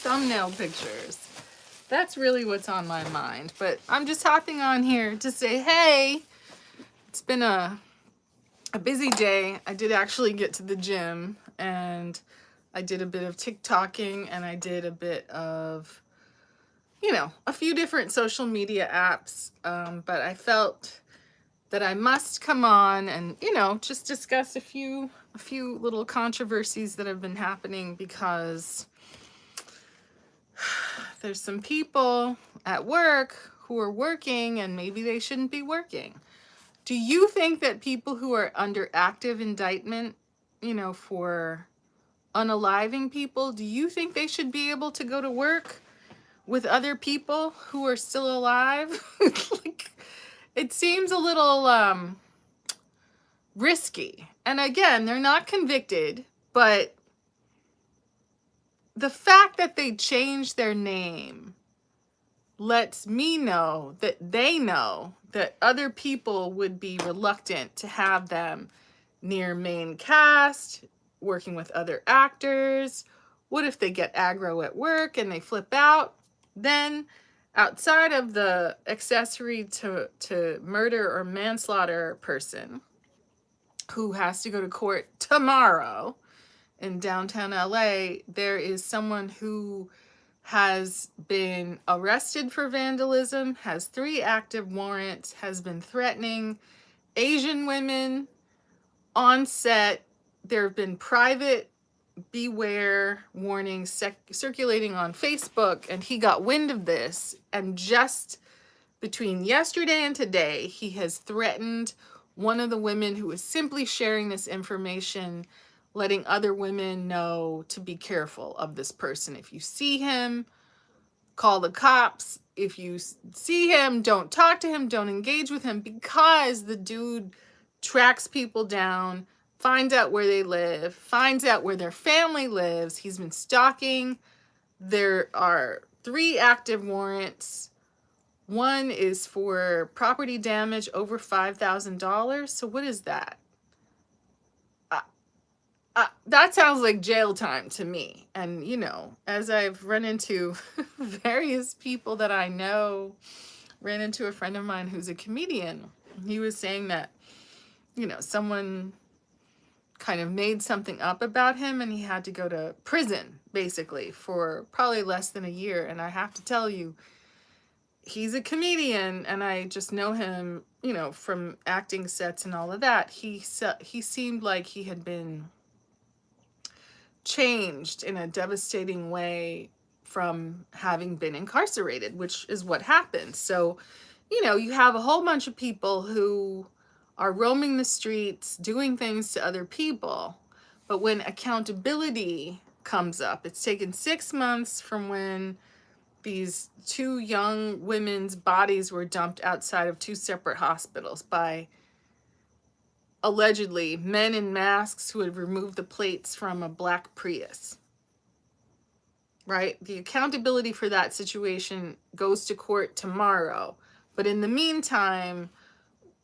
thumbnail pictures. That's really what's on my mind. But I'm just hopping on here to say, hey, it's been a busy day. I did actually get to the gym, and I did a bit of TikToking, and I did a bit of, a few different social media apps. But I felt that I must come on and, just discuss a few little controversies that have been happening, because there's some people at work who are working and maybe they shouldn't be working. Do you think that people who are under active indictment, for unaliving people, do you think they should be able to go to work with other people who are still alive? Like, it seems a little risky. And again, they're not convicted, but the fact that they changed their name lets me know that they know that other people would be reluctant to have them near main cast, working with other actors. What if they get aggro at work and they flip out? Then, outside of the accessory to murder or manslaughter person who has to go to court tomorrow in downtown LA, there is someone who has been arrested for vandalism, has 3 active warrants, has been threatening Asian women on set. There have been private beware warnings circulating on Facebook, and he got wind of this, and just between yesterday and today, he has threatened one of the women who is simply sharing this information, letting other women know to be careful of this person. If you see him, call the cops. If you see him, don't talk to him, don't engage with him, because the dude tracks people down, finds out where they live, finds out where their family lives. He's been stalking. There are 3 active warrants. One is for property damage over $5,000. So what is that? That sounds like jail time to me. And, as I've run into various people that I know, ran into a friend of mine who's a comedian. He was saying that, someone kind of made something up about him and he had to go to prison, basically, for probably less than a year. And I have to tell you, he's a comedian, and I just know him, from acting sets and all of that. He seemed like he had been changed in a devastating way from having been incarcerated, which is what happened. So, you have a whole bunch of people who are roaming the streets, doing things to other people. But when accountability comes up, it's taken 6 months from when these 2 young women's bodies were dumped outside of 2 separate hospitals by allegedly men in masks who had removed the plates from a black Prius. Right? The accountability for that situation goes to court tomorrow. But in the meantime,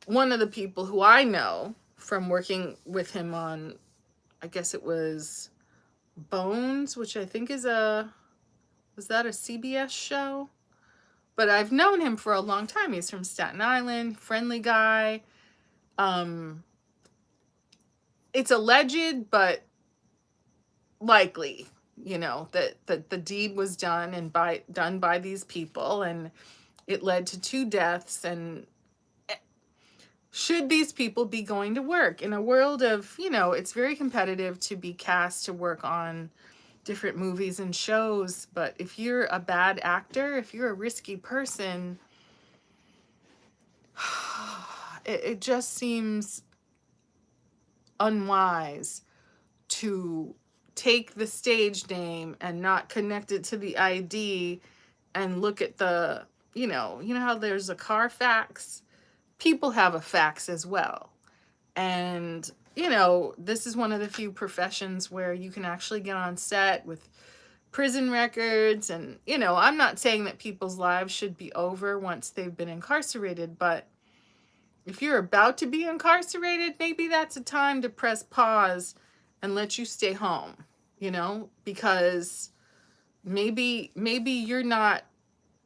one of the people who I know from working with him on, I guess it was Bones, which I think was that a CBS show? But I've known him for a long time. He's from Staten Island, friendly guy. It's alleged, but likely, that the deed was done by these people, and it led to 2 deaths. And should these people be going to work in a world of, it's very competitive to be cast to work on different movies and shows, but if you're a bad actor, if you're a risky person, it just seems unwise to take the stage name and not connect it to the ID and look at the, how there's a Carfax? People have a fax as well. And, this is one of the few professions where you can actually get on set with prison records. And, I'm not saying that people's lives should be over once they've been incarcerated, but if you're about to be incarcerated, maybe that's a time to press pause and let you stay home, because maybe you're not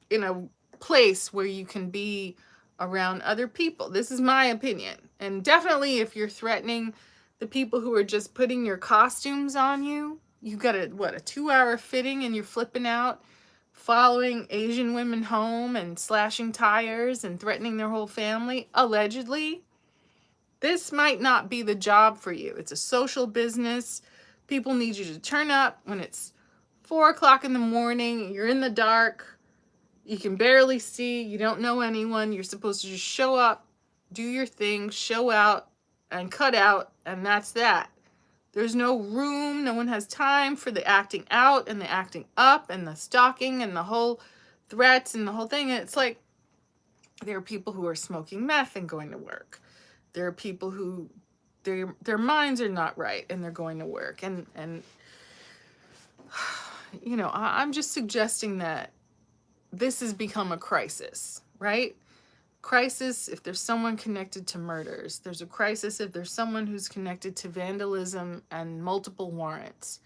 in a place where you can be around other people. This is my opinion. And definitely if you're threatening the people who are just putting your costumes on you, you got a 2-hour fitting and you're flipping out, following Asian women home and slashing tires and threatening their whole family, allegedly. This might not be the job for you. It's a social business. People need you to turn up when it's 4 o'clock in the morning, you're in the dark, you can barely see, you don't know anyone. You're supposed to just show up, do your thing, show out, and cut out, and that's that. There's no room, no one has time for the acting out and the acting up and the stalking and the whole threats and the whole thing. And it's like, there are people who are smoking meth and going to work. There are people who their minds are not right and they're going to work. And you know, I'm just suggesting that this has become a crisis, right? Crisis if there's someone connected to murders. There's a crisis if there's someone who's connected to vandalism and multiple warrants.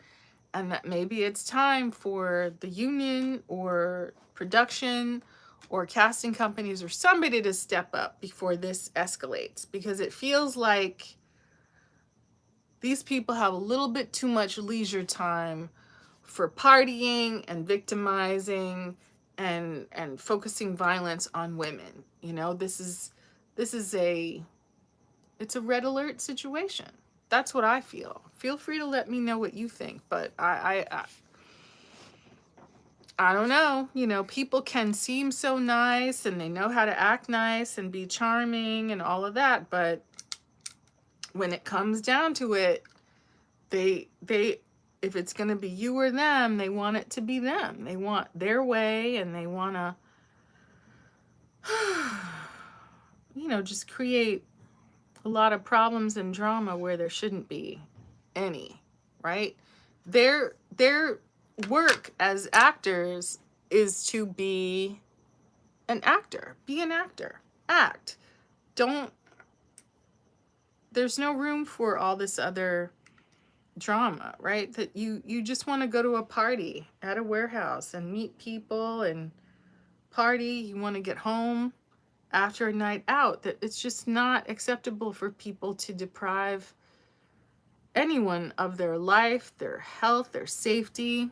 And that maybe it's time for the union or production or casting companies or somebody to step up before this escalates, because it feels like these people have a little bit too much leisure time for partying and victimizing and focusing violence on women. You know, it's a red alert situation. That's what I feel. Feel free to let me know what you think, but I don't know. You know, people can seem so nice and they know how to act nice and be charming and all of that, but when it comes down to it, they if it's going to be you or them, they want it to be them. They want their way, and they want to you know, just create a lot of problems and drama where there shouldn't be any, right? Their work as actors is to be an actor. Be an actor. Act. There's no room for all this other drama, right? That you just want to go to a party at a warehouse and meet people and party. You want to get home after a night out. That it's just not acceptable for people to deprive anyone of their life, their health, their safety.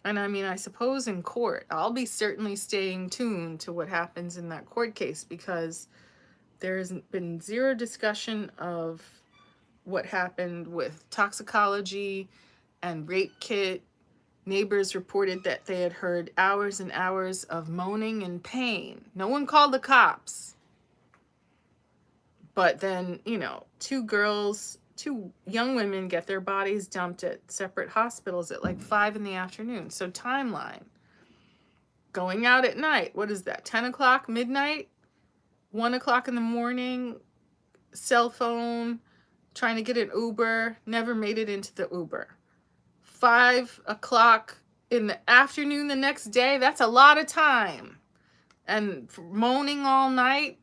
And I mean, I suppose in court, I'll be certainly staying tuned to what happens in that court case, because there has been zero discussion of what happened with toxicology and rape kit. Neighbors reported that they had heard hours and hours of moaning and pain. No one called the cops. But then, you know, two young women get their bodies dumped at separate hospitals at like 5 in the afternoon. So timeline. Going out at night. What is that? 10 o'clock, midnight? 1 o'clock in the morning? Cell phone. Trying to get an Uber. Never made it into the Uber. 5 o'clock in the afternoon the next day. That's a lot of time. And moaning all night.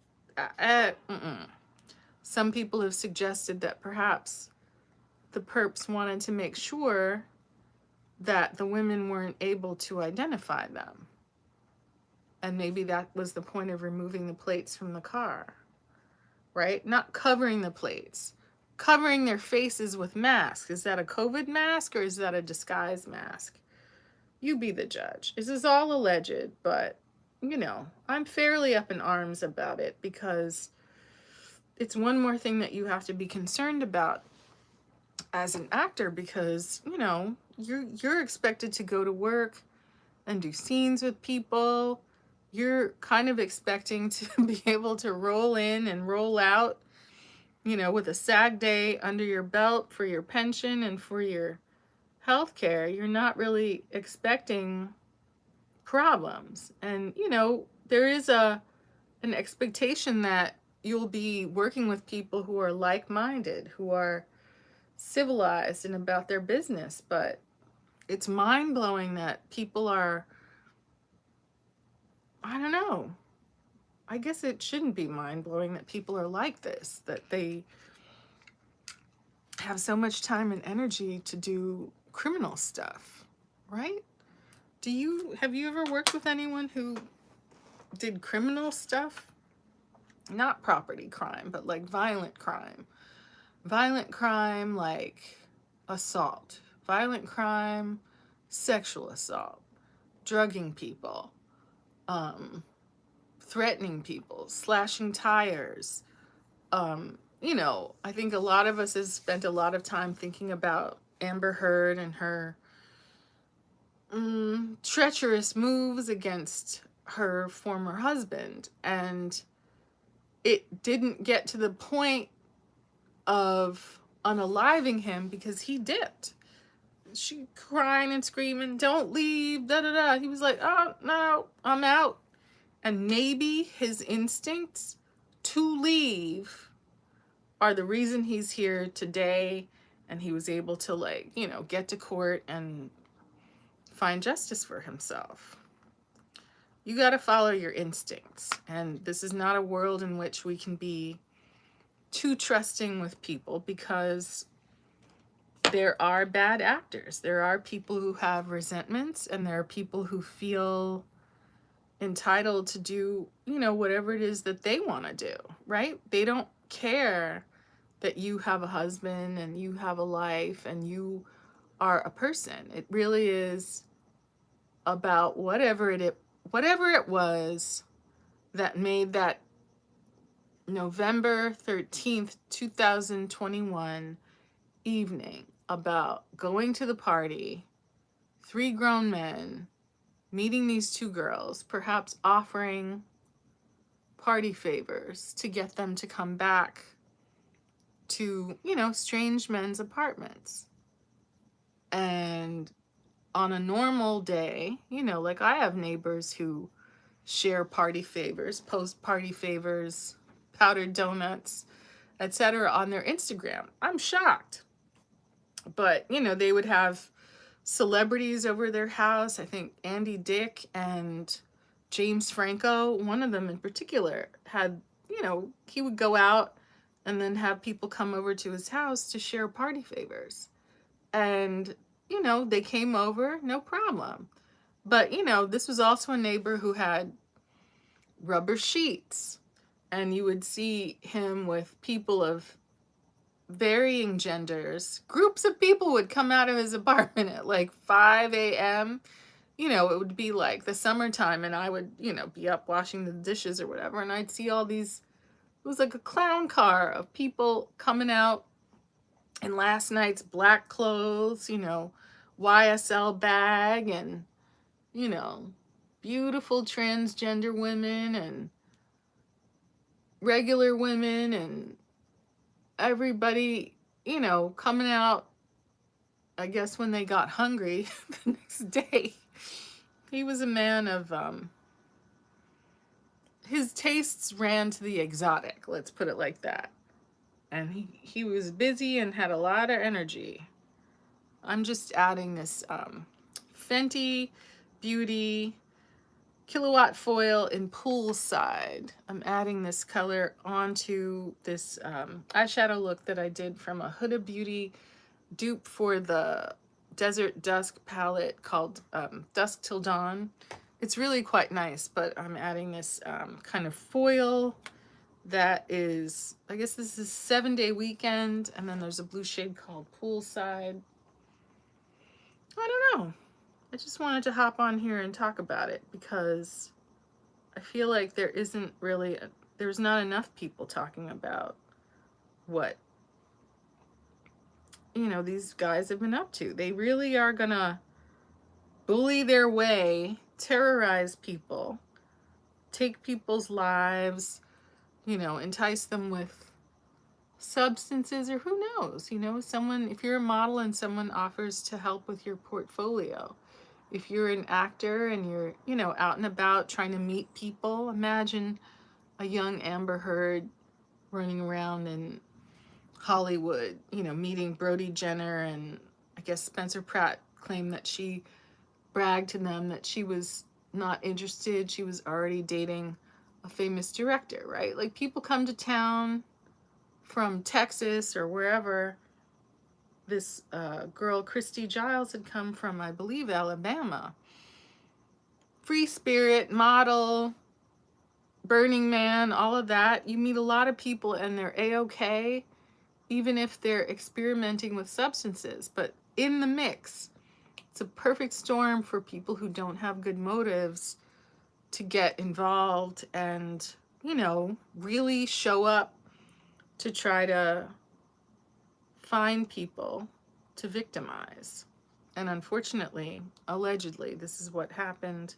Some people have suggested that perhaps the perps wanted to make sure that the women weren't able to identify them. And maybe that was the point of removing the plates from the car, right? Not covering the plates, covering their faces with masks. Is that a COVID mask or is that a disguise mask? You be the judge. This is all alleged, but, you know, I'm fairly up in arms about it, because it's one more thing that you have to be concerned about as an actor, because, you know, you're expected to go to work and do scenes with people. You're kind of expecting to be able to roll in and roll out, you know, with a SAG day under your belt for your pension and for your health care. You're not really expecting problems. And, you know, there is an expectation that you'll be working with people who are like-minded, who are civilized and about their business. But it's mind-blowing that people are, I don't know, I guess it shouldn't be mind-blowing that people are like this, that they have so much time and energy to do criminal stuff, right? Have you ever worked with anyone who did criminal stuff? Not property crime, but like violent crime. Violent crime like assault. Violent crime, sexual assault, drugging people, threatening people, slashing tires. I think a lot of us has spent a lot of time thinking about Amber Heard and her treacherous moves against her former husband. And it didn't get to the point of unaliving him because he dipped. She crying and screaming, "Don't leave, da da da." He was like, "Oh, no, I'm out." And maybe his instincts to leave are the reason he's here today, and he was able to, like, get to court and find justice for himself. You got to follow your instincts. And this is not a world in which we can be too trusting with people, because there are bad actors. There are people who have resentments, and there are people who feel entitled to do, whatever it is that they want to do, right? They don't care that you have a husband and you have a life and you are a person. It really is about whatever it was that made that November 13th, 2021 evening about going to the party, 3 grown men meeting these 2 girls, perhaps offering party favors to get them to come back to, strange men's apartments. And on a normal day, like I have neighbors who share party favors, post party favors, powdered donuts, etc. on their Instagram. I'm shocked. But, they would have celebrities over their house. I think Andy Dick and James Franco, one of them in particular, had, he would go out and then have people come over to his house to share party favors. And, they came over, no problem. But, this was also a neighbor who had rubber sheets. And you would see him with people of varying genders. Groups of people would come out of his apartment at like 5 a.m. It would be like the summertime, and I would, be up washing the dishes or whatever, and I'd see all these, it was like a clown car of people coming out in last night's black clothes, YSL bag, and, beautiful transgender women and regular women, and everybody, coming out, I guess, when they got hungry the next day. He was a man of, his tastes ran to the exotic, let's put it like that. And he was busy and had a lot of energy. I'm just adding this Fenty Beauty Kilowatt Foil in Poolside. I'm adding this color onto this eyeshadow look that I did from a Huda Beauty dupe for the Desert Dusk palette called Dusk Till Dawn. It's really quite nice, but I'm adding this kind of foil that is, I guess this is 7-day weekend, and then there's a blue shade called Poolside. I don't know. I just wanted to hop on here and talk about it because I feel like there's not enough people talking about what, these guys have been up to. They really are gonna bully their way, terrorize people, take people's lives, entice them with substances, or who knows, someone, if you're a model and someone offers to help with your portfolio, if you're an actor and you're, out and about trying to meet people, imagine a young Amber Heard running around in Hollywood, meeting Brody Jenner, and I guess Spencer Pratt claimed that she bragged to them that she was not interested. She was already dating a famous director, right? Like, people come to town from Texas or wherever. This girl, Christy Giles, had come from, I believe, Alabama. free spirit, model, Burning Man, all of that. You meet a lot of people and they're A-okay, even if they're experimenting with substances. But in the mix, it's a perfect storm for people who don't have good motives to get involved and, you know, really show up to try to find people to victimize. And unfortunately, allegedly, this is what happened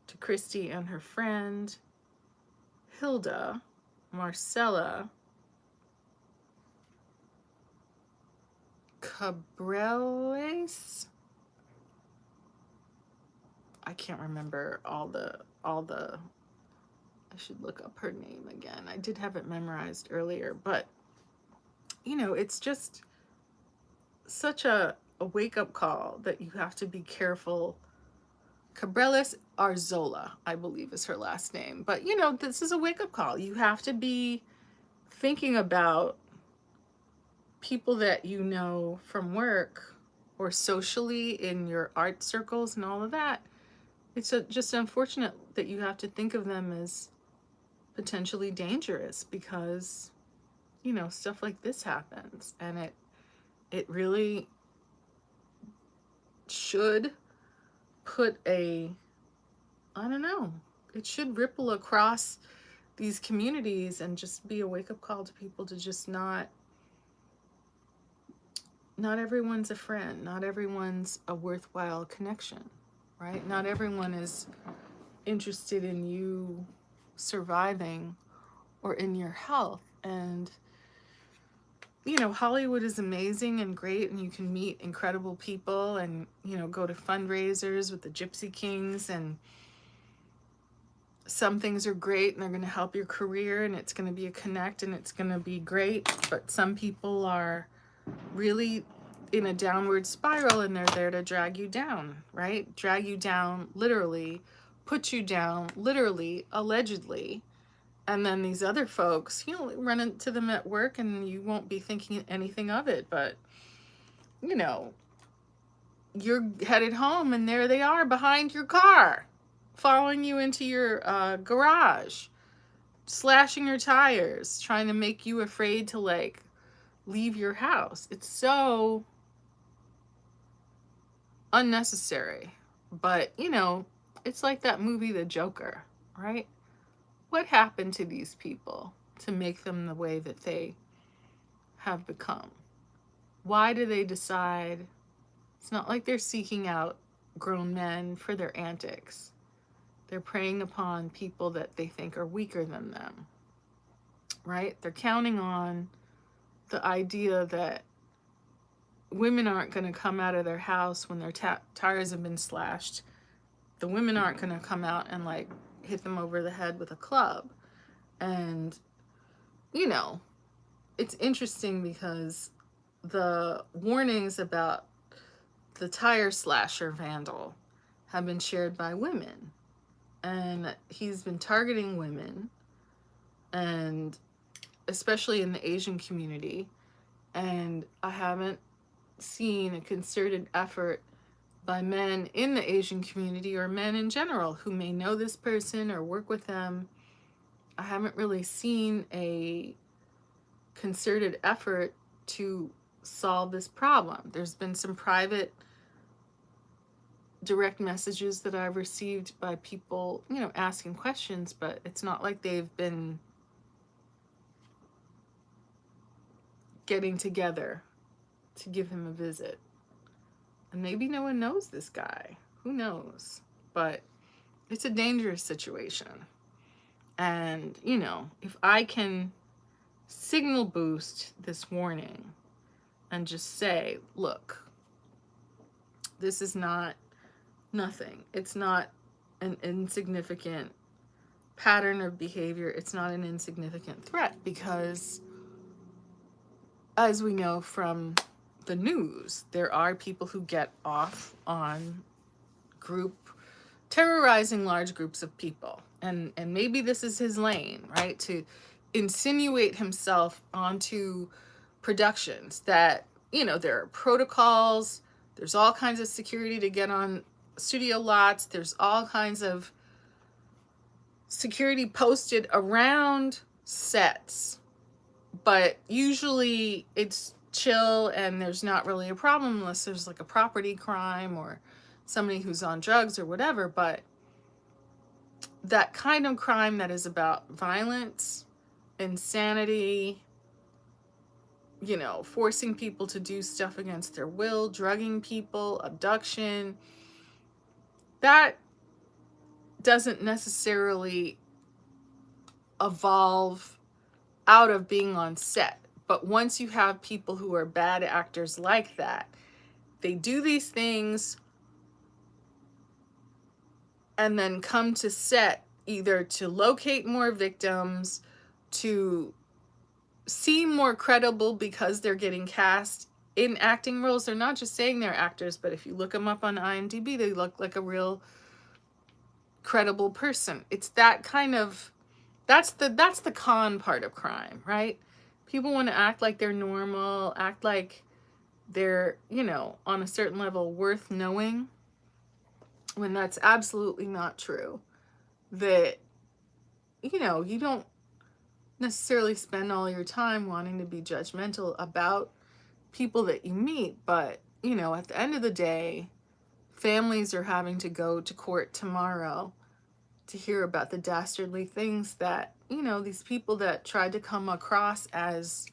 to Christy and her friend Hilda Marcella Cabreles. I can't remember all the I should look up her name again. I did have it memorized earlier, but you know, it's just such a wake-up call that you have to be careful. Cabreles Arzola, I believe is her last name. But you know, this is a wake-up call. You have to be thinking about people that you know from work or socially in your art circles and all of that. It's just unfortunate that you have to think of them as potentially dangerous because, you know, stuff like this happens, and it really should put I don't know, it should ripple across these communities and just be a wake-up call to people to just not everyone's a friend, not everyone's a worthwhile connection, right? Not everyone is interested in you surviving or in your health. And you know, Hollywood is amazing and great, and you can meet incredible people and, you know, go to fundraisers with the Gypsy Kings, and some things are great and they're going to help your career and it's going to be a connect and it's going to be great. But some people are really in a downward spiral and they're there to drag you down, right? Drag you down literally, put you down literally, allegedly. And then these other folks, you know, run into them at work and you won't be thinking anything of it. But, you know, you're headed home and there they are behind your car, following you into your garage, slashing your tires, trying to make you afraid to, like, leave your house. It's so unnecessary. But, you know, it's like that movie, The Joker, right? What happened to these people to make them the way that they have become? Why do they decide? It's not like they're seeking out grown men for their antics. They're preying upon people that they think are weaker than them, right? They're counting on the idea that women aren't going to come out of their house when their tires have been slashed. The women aren't going to come out and, like, hit them over the head with a club. And, you know, it's interesting because the warnings about the tire slasher vandal have been shared by women. And he's been targeting women, and especially in the Asian community. And I haven't seen a concerted effort by men in the Asian community or men in general who may know this person or work with them. I haven't really seen a concerted effort to solve this problem. There's been some private direct messages that I've received by people, you know, asking questions, but it's not like they've been getting together to give him a visit. And maybe no one knows this guy. Who knows? But it's a dangerous situation. And, you know, if I can signal boost this warning and just say, look, this is not nothing. It's not an insignificant pattern of behavior. It's not an insignificant threat, because as we know from the news, there are people who get off on terrorizing large groups of people. And maybe this is his lane, right? To insinuate himself onto productions that, you know, there are protocols, there's all kinds of security to get on studio lots. There's all kinds of security posted around sets, but usually it's chill and there's not really a problem unless there's like a property crime or somebody who's on drugs or whatever. But that kind of crime that is about violence, insanity, you know, forcing people to do stuff against their will, drugging people, abduction, that doesn't necessarily evolve out of being on set. But once you have people who are bad actors like that, they do these things and then come to set either to locate more victims, to seem more credible because they're getting cast in acting roles. They're not just saying they're actors, but if you look them up on IMDb, they look like a real credible person. It's that kind of, that's the con part of crime, right? People want to act like they're normal, act like they're, you know, on a certain level worth knowing, when that's absolutely not true. That, you know, you don't necessarily spend all your time wanting to be judgmental about people that you meet, but, you know, at the end of the day, families are having to go to court tomorrow to hear about the dastardly things that, you know, these people that tried to come across as,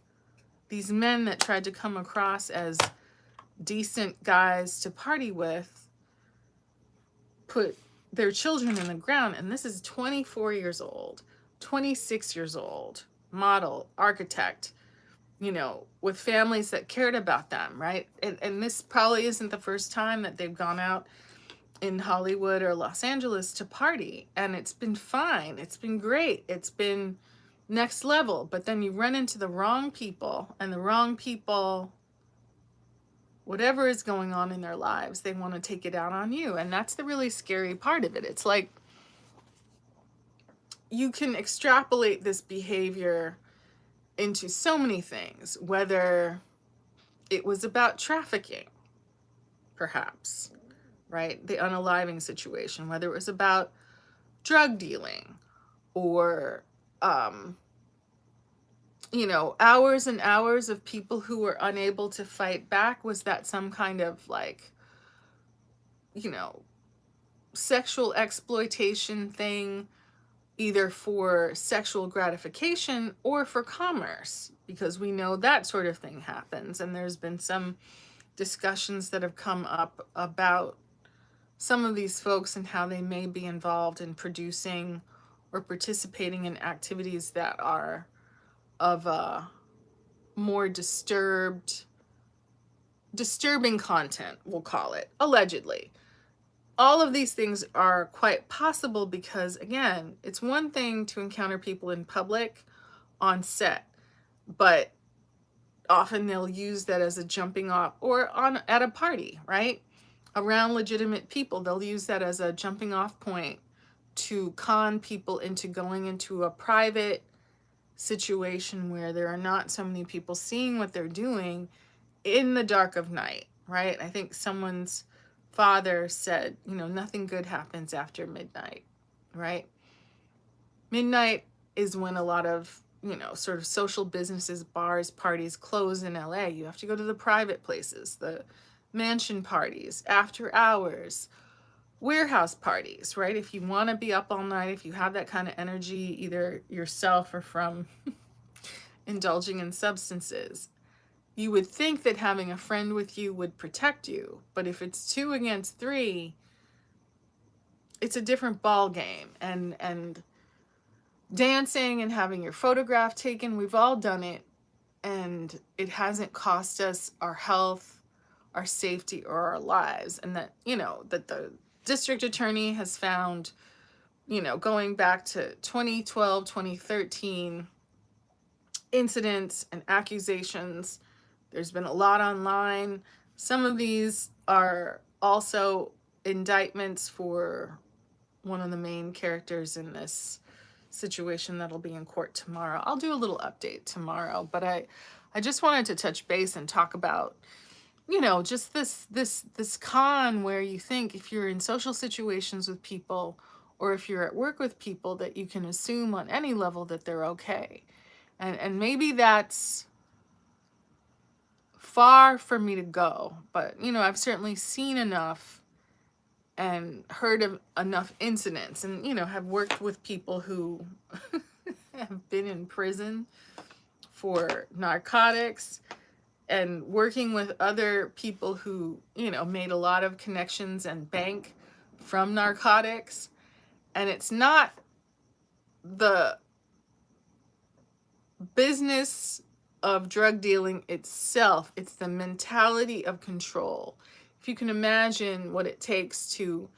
these men that tried to come across as decent guys to party with, put their children in the ground. And this is 24 years old, 26 years old, model, architect, you know, with families that cared about them, right? And this probably isn't the first time that they've gone out in Hollywood or Los Angeles to party, and it's been fine. It's been great. It's been next level. But then you run into the wrong people, and the wrong people, whatever is going on in their lives, they want to take it out on you. And that's the really scary part of it. It's like you can extrapolate this behavior into so many things, whether it was about trafficking, perhaps, right? The unaliving situation, whether it was about drug dealing or, you know, hours and hours of people who were unable to fight back. Was that some kind of like, you know, sexual exploitation thing, either for sexual gratification or for commerce? Because we know that sort of thing happens. And there's been some discussions that have come up about some of these folks and how they may be involved in producing or participating in activities that are of a more disturbing content, we'll call it, allegedly. All of these things are quite possible because, again, it's one thing to encounter people in public on set, but often they'll use that as a jumping off, or on at a party, right? Around legitimate people, they'll use that as a jumping off point to con people into going into a private situation where there are not so many people seeing what they're doing in the dark of night, right? I think someone's father said, you know, nothing good happens after midnight, right? Midnight is when a lot of, you know, sort of social businesses, bars, parties close in LA. You have to go to the private places, the mansion parties, after hours, warehouse parties, right? If you want to be up all night, if you have that kind of energy, either yourself or from indulging in substances, you would think that having a friend with you would protect you. But if it's 2 against 3, it's a different ball game. And dancing and having your photograph taken, we've all done it, and it hasn't cost us our health, our safety, or our lives. And that, you know, that the district attorney has found, you know, going back to 2012, 2013 incidents and accusations. There's been a lot online. Some of these are also indictments for one of the main characters in this situation that'll be in court tomorrow. I'll do a little update tomorrow, but I just wanted to touch base and talk about you know, just this con where you think if you're in social situations with people or if you're at work with people that you can assume on any level that they're okay. And maybe that's far for me to go, but you know, I've certainly seen enough and heard of enough incidents and you know, have worked with people who have been in prison for narcotics and working with other people who, you know, made a lot of connections and bank from narcotics. And it's not the business of drug dealing itself, it's the mentality of control. If you can imagine what it takes to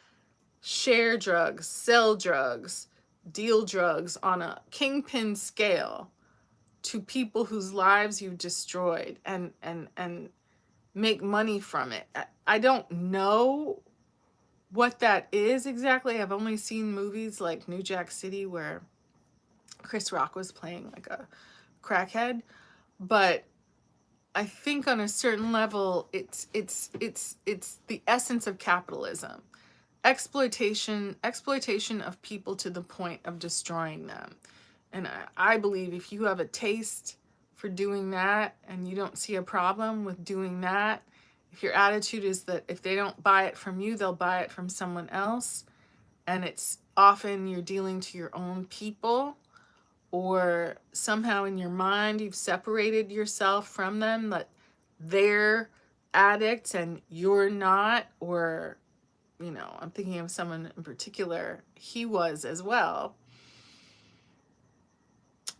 share drugs, sell drugs, deal drugs on a kingpin scale to people whose lives you've destroyed and make money from it. I don't know what that is exactly. I've only seen movies like New Jack City where Chris Rock was playing like a crackhead, but I think on a certain level it's the essence of capitalism. Exploitation of people to the point of destroying them. And I believe if you have a taste for doing that and you don't see a problem with doing that, if your attitude is that if they don't buy it from you, they'll buy it from someone else, and it's often you're dealing to your own people, or somehow in your mind you've separated yourself from them, that they're addicts and you're not, or, you know, I'm thinking of someone in particular, he was as well.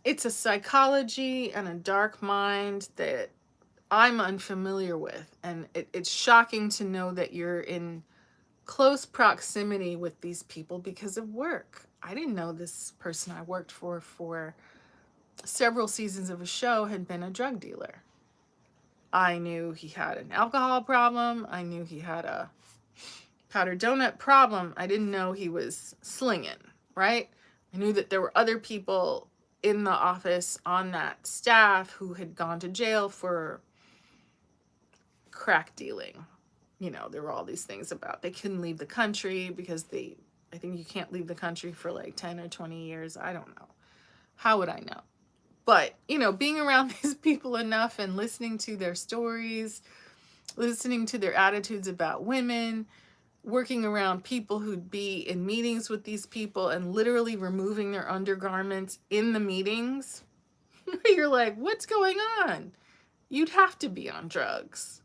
It's a psychology and a dark mind that I'm unfamiliar with. And it's shocking to know that you're in close proximity with these people because of work. I didn't know this person I worked for several seasons of a show had been a drug dealer. I knew he had an alcohol problem. I knew he had a powder donut problem. I didn't know he was slinging, right? I knew that there were other people in the office on that staff who had gone to jail for crack dealing. You know, there were all these things about they couldn't leave the country because I think you can't leave the country for like 10 or 20 years. I don't know. How would I know? But, you know, being around these people enough and listening to their stories, listening to their attitudes about women, working around people who'd be in meetings with these people and literally removing their undergarments in the meetings, you're like, what's going on? You'd have to be on drugs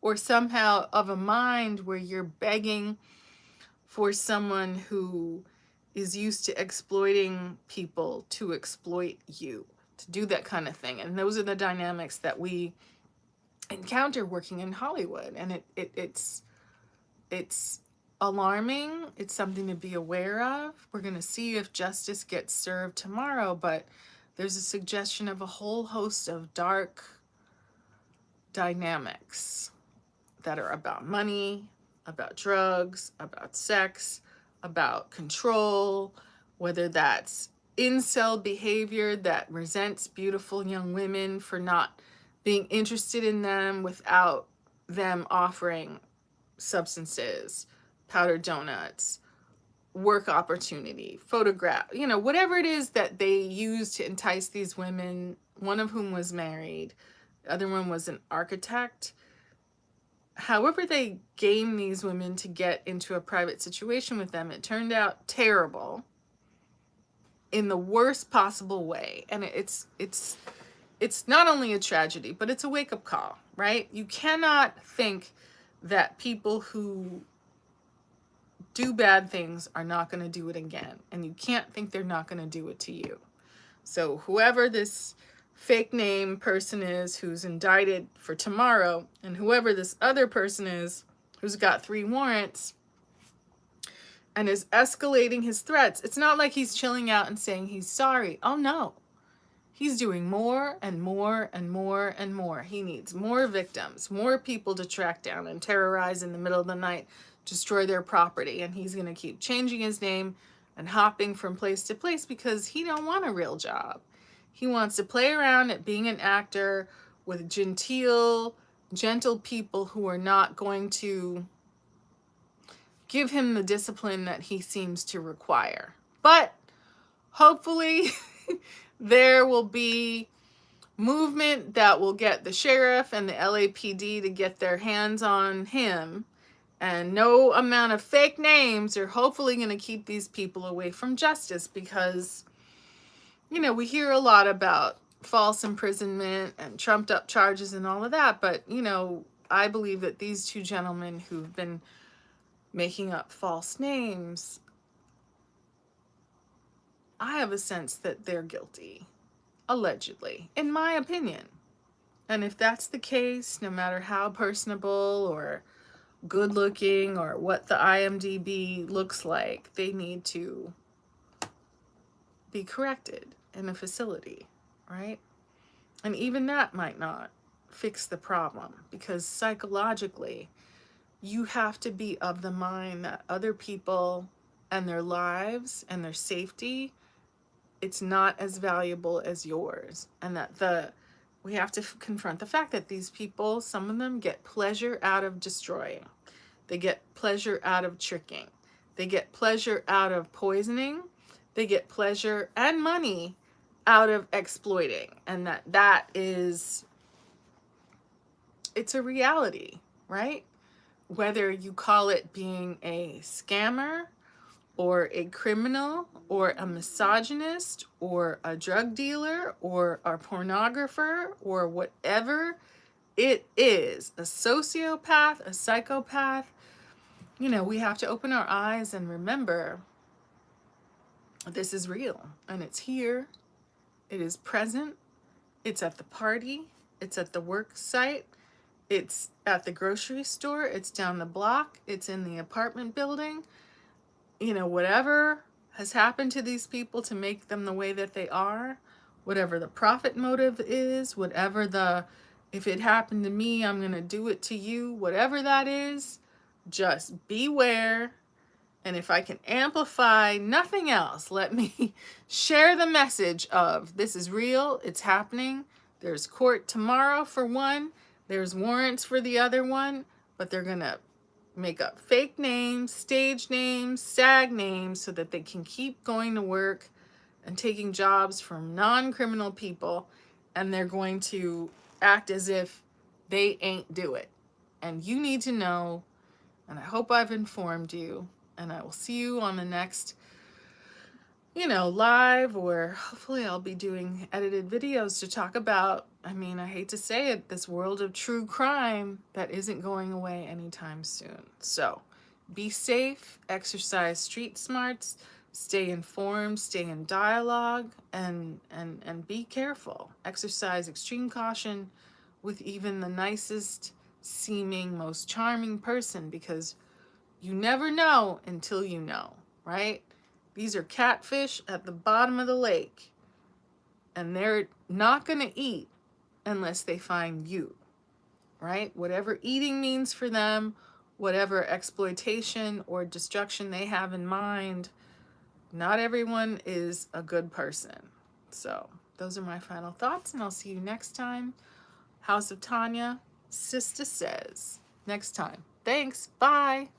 or somehow of a mind where you're begging for someone who is used to exploiting people to exploit you, to do that kind of thing. And those are the dynamics that we encounter working in Hollywood. And it's alarming. It's something to be aware of. We're going to see if justice gets served tomorrow, but there's a suggestion of a whole host of dark dynamics that are about money, about drugs, about sex, about control, whether that's incel behavior that resents beautiful young women for not being interested in them without them offering substances, powdered donuts, work opportunity, photograph, you know, whatever it is that they use to entice these women, one of whom was married, the other one was an architect. However they game these women to get into a private situation with them, it turned out terrible in the worst possible way. And it's not only a tragedy, but it's a wake-up call, right? You cannot think that people who do bad things are not going to do it again. And you can't think they're not going to do it to you. So whoever this fake name person is who's indicted for tomorrow, and whoever this other person is who's got 3 warrants and is escalating his threats, it's not like he's chilling out and saying he's sorry. Oh no. He's doing more and more and more and more. He needs more victims, more people to track down and terrorize in the middle of the night, destroy their property. And he's going to keep changing his name and hopping from place to place because he don't want a real job. He wants to play around at being an actor with genteel gentle people who are not going to give him the discipline that he seems to require. But hopefully there will be movement that will get the sheriff and the LAPD to get their hands on him, and no amount of fake names are hopefully going to keep these people away from justice, because we hear a lot about false imprisonment and trumped up charges and all of that, but I believe that these two gentlemen who've been making up false names, I have a sense that they're guilty, allegedly, in my opinion. And if that's the case, no matter how personable or good looking or what the IMDb looks like, they need to be corrected in a facility, right? And even that might not fix the problem, because psychologically, you have to be of the mind that other people and their lives and their safety, it's not as valuable as yours. And that we have to confront the fact that these people, some of them get pleasure out of destroying. They get pleasure out of tricking. They get pleasure out of poisoning. They get pleasure and money out of exploiting. And that is, it's a reality, right? Whether you call it being a scammer or a criminal or a misogynist or a drug dealer or a pornographer or whatever it is, a sociopath, a psychopath, we have to open our eyes and remember this is real, and it's here. It is present. It's at the party. It's at the work site. It's at the grocery store. It's down the block. It's in the apartment building. Whatever has happened to these people to make them the way that they are, whatever the profit motive is, whatever if it happened to me, I'm going to do it to you, whatever that is, just beware. And if I can amplify nothing else, let me share the message of this is real, it's happening. There's court tomorrow for one, there's warrants for the other one, but they're going to make up fake names, stage names, SAG names, so that they can keep going to work and taking jobs from non-criminal people, and they're going to act as if they ain't do it. And you need to know, and I hope I've informed you, and I will see you on the next, live, or hopefully I'll be doing edited videos to talk about, I hate to say it, this world of true crime that isn't going away anytime soon. So be safe, exercise street smarts, stay informed, stay in dialogue, and be careful. Exercise extreme caution with even the nicest seeming, most charming person, because you never know until you know, right? These are catfish at the bottom of the lake, and they're not going to eat unless they find you, right? Whatever eating means for them, whatever exploitation or destruction they have in mind, not everyone is a good person. So those are my final thoughts, and I'll see you next time. House of Tanya, SISTA Says. Next time. Thanks. Bye.